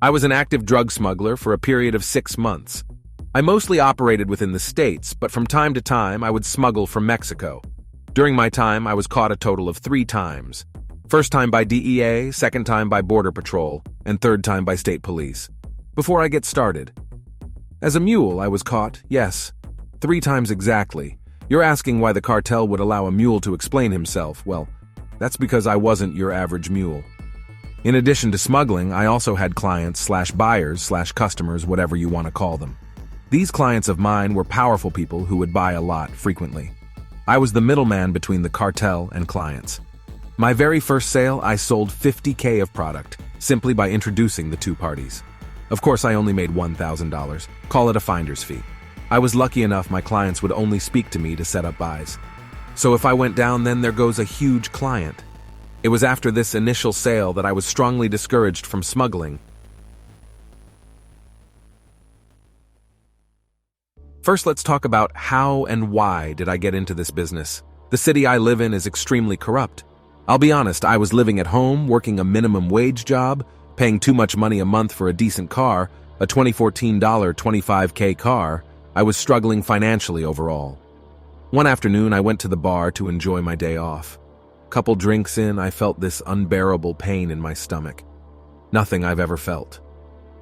I was an active drug smuggler for a period of 6 months. I mostly operated within the States, but from time to time I would smuggle from Mexico. During my time, I was caught a total of 3 times. First time by DEA, second time by Border Patrol, and third time by state police. Before I get started, as a mule, I was caught, yes, 3 times exactly. You're asking why the cartel would allow a mule to explain himself. Well, that's because I wasn't your average mule. In addition to smuggling, I also had clients/buyers/customers, whatever you want to call them. These clients of mine were powerful people who would buy a lot frequently. I was the middleman between the cartel and clients. My very first sale, I sold $50K of product, simply by introducing the 2 parties. Of course, I only made $1,000. Call it a finder's fee. I was lucky enough my clients would only speak to me to set up buys. So if I went down, then there goes a huge client. It was after this initial sale that I was strongly discouraged from smuggling. First, let's talk about how and why did I get into this business. The city I live in is extremely corrupt. I'll be honest, I was living at home, working a minimum wage job, paying too much money a month for a decent car, a 2014 $25K car. I was struggling financially overall. One afternoon, I went to the bar to enjoy my day off. Couple drinks in, I felt this unbearable pain in my stomach. Nothing I've ever felt.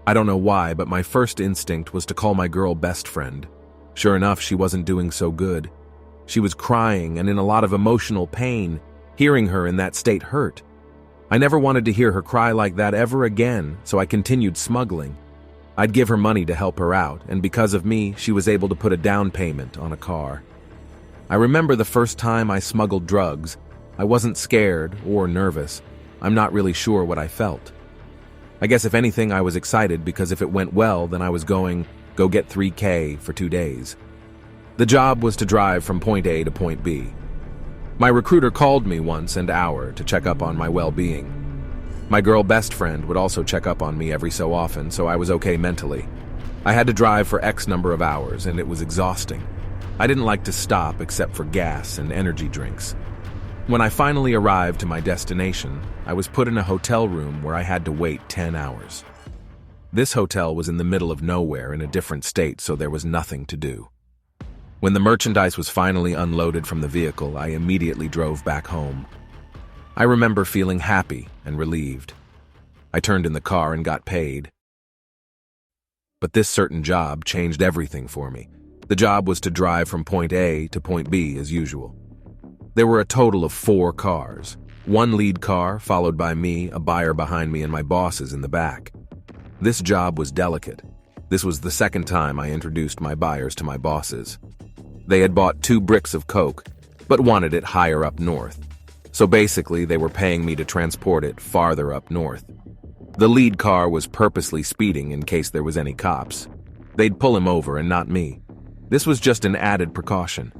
I don't know why, but my first instinct was to call my girl best friend. Sure enough, she wasn't doing so good. She was crying and in a lot of emotional pain. Hearing her in that state hurt. I never wanted to hear her cry like that ever again, so I continued smuggling. I'd give her money to help her out, and because of me, she was able to put a down payment on a car. I remember the first time I smuggled drugs. I wasn't scared or nervous. I'm not really sure what I felt. I guess if anything, I was excited because if it went well, then I was go get $3K for 2 days. The job was to drive from point A to point B. My recruiter called me once an hour to check up on my well-being. My girl best friend would also check up on me every so often, so I was okay mentally. I had to drive for X number of hours, and it was exhausting. I didn't like to stop except for gas and energy drinks. When I finally arrived to my destination, I was put in a hotel room where I had to wait 10 hours. This hotel was in the middle of nowhere in a different state, so there was nothing to do. When the merchandise was finally unloaded from the vehicle, I immediately drove back home. I remember feeling happy and relieved. I turned in the car and got paid. But this certain job changed everything for me. The job was to drive from point A to point B as usual. There were a total of 4 cars. 1 lead car, followed by me, a buyer behind me, and my bosses in the back. This job was delicate. This was the second time I introduced my buyers to my bosses. They had bought 2 bricks of coke, but wanted it higher up north. So basically, they were paying me to transport it farther up north. The lead car was purposely speeding in case there was any cops. They'd pull him over and not me. This was just an added precaution.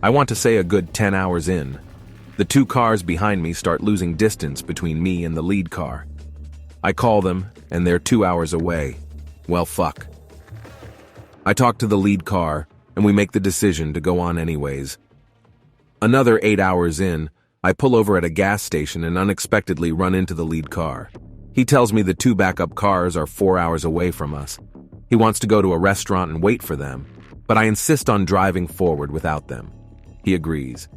I want to say a good 10 hours in, the 2 cars behind me start losing distance between me and the lead car. I call them, and they're 2 hours away. Well, fuck. I talk to the lead car, and we make the decision to go on anyways. Another 8 hours in, I pull over at a gas station and unexpectedly run into the lead car. He tells me the 2 backup cars are 4 hours away from us. He wants to go to a restaurant and wait for them, but I insist on driving forward without them. He agrees.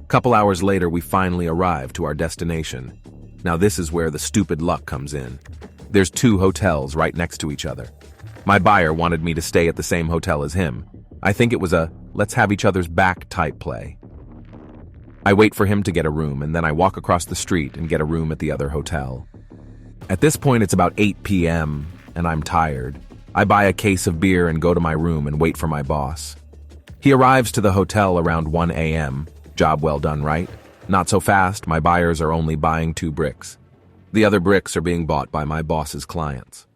Couple hours later, we finally arrive to our destination. Now this is where the stupid luck comes in. There's 2 hotels right next to each other. My buyer wanted me to stay at the same hotel as him. I think it was a let's have each other's back type play. I wait for him to get a room, and then I walk across the street and get a room at the other hotel. At this point, it's about 8 p.m., and I'm tired. I buy a case of beer and go to my room and wait for my boss. He arrives to the hotel around 1 a.m. Job well done, right? Not so fast, my buyers are only buying 2 bricks. The other bricks are being bought by my boss's clients.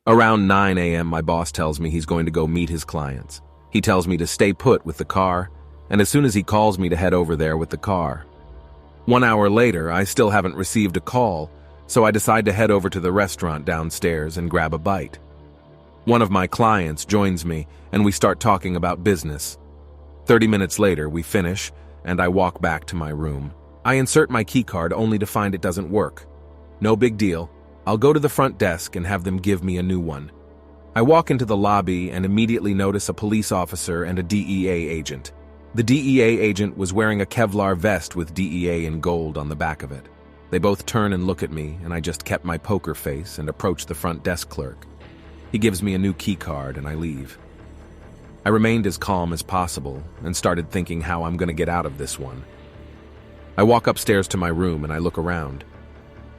Around 9 a.m., my boss tells me he's going to go meet his clients. He tells me to stay put with the car, and as soon as he calls me to head over there with the car. 1 hour later, I still haven't received a call, so I decide to head over to the restaurant downstairs and grab a bite. One of my clients joins me, and we start talking about business. 30 minutes later, we finish, and I walk back to my room. I insert my keycard only to find it doesn't work. No big deal. I'll go to the front desk and have them give me a new one. I walk into the lobby and immediately notice a police officer and a DEA agent. The DEA agent was wearing a Kevlar vest with DEA in gold on the back of it. They both turn and look at me, and I just kept my poker face and approach the front desk clerk. He gives me a new key card and I leave. I remained as calm as possible and started thinking how I'm going to get out of this one. I walk upstairs to my room and I look around.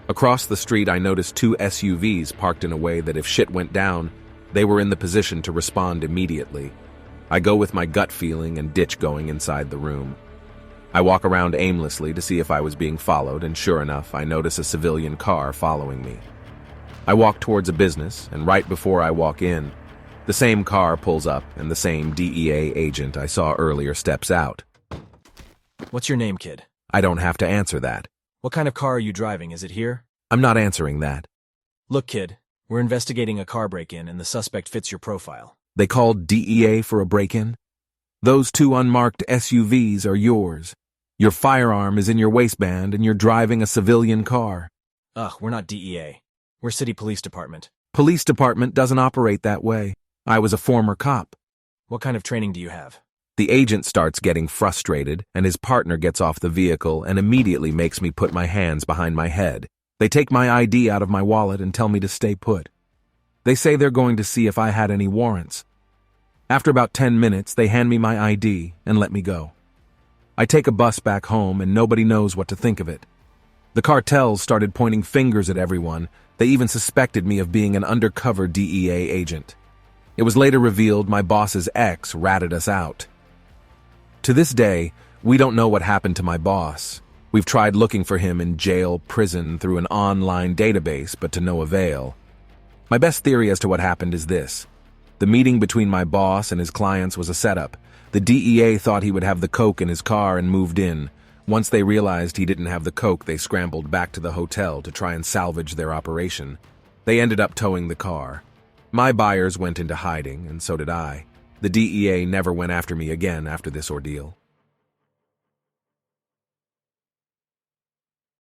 Across the street, I notice 2 SUVs parked in a way that if shit went down, they were in the position to respond immediately. I go with my gut feeling and ditch going inside the room. I walk around aimlessly to see if I was being followed, and sure enough, I notice a civilian car following me. I walk towards a business, and right before I walk in, the same car pulls up and the same DEA agent I saw earlier steps out. What's your name, kid? I don't have to answer that. What kind of car are you driving? Is it here? I'm not answering that. Look, kid, we're investigating a car break-in and the suspect fits your profile. They called DEA for a break-in? Those 2 unmarked SUVs are yours. Your firearm is in your waistband and you're driving a civilian car. Ugh, we're not DEA. We're City Police Department. Police department doesn't operate that way. I was a former cop. What kind of training do you have? The agent starts getting frustrated and his partner gets off the vehicle and immediately makes me put my hands behind my head. They take my ID out of my wallet and tell me to stay put. They say they're going to see if I had any warrants. After about 10 minutes, they hand me my ID and let me go. I take a bus back home and nobody knows what to think of it. The cartels started pointing fingers at everyone. They even suspected me of being an undercover DEA agent. It was later revealed my boss's ex ratted us out. To this day, we don't know what happened to my boss. We've tried looking for him in jail, prison, through an online database, but to no avail. My best theory as to what happened is this. The meeting between my boss and his clients was a setup. The DEA thought he would have the coke in his car and moved in. Once they realized he didn't have the coke, they scrambled back to the hotel to try and salvage their operation. They ended up towing the car. My buyers went into hiding, and so did I. The DEA never went after me again after this ordeal.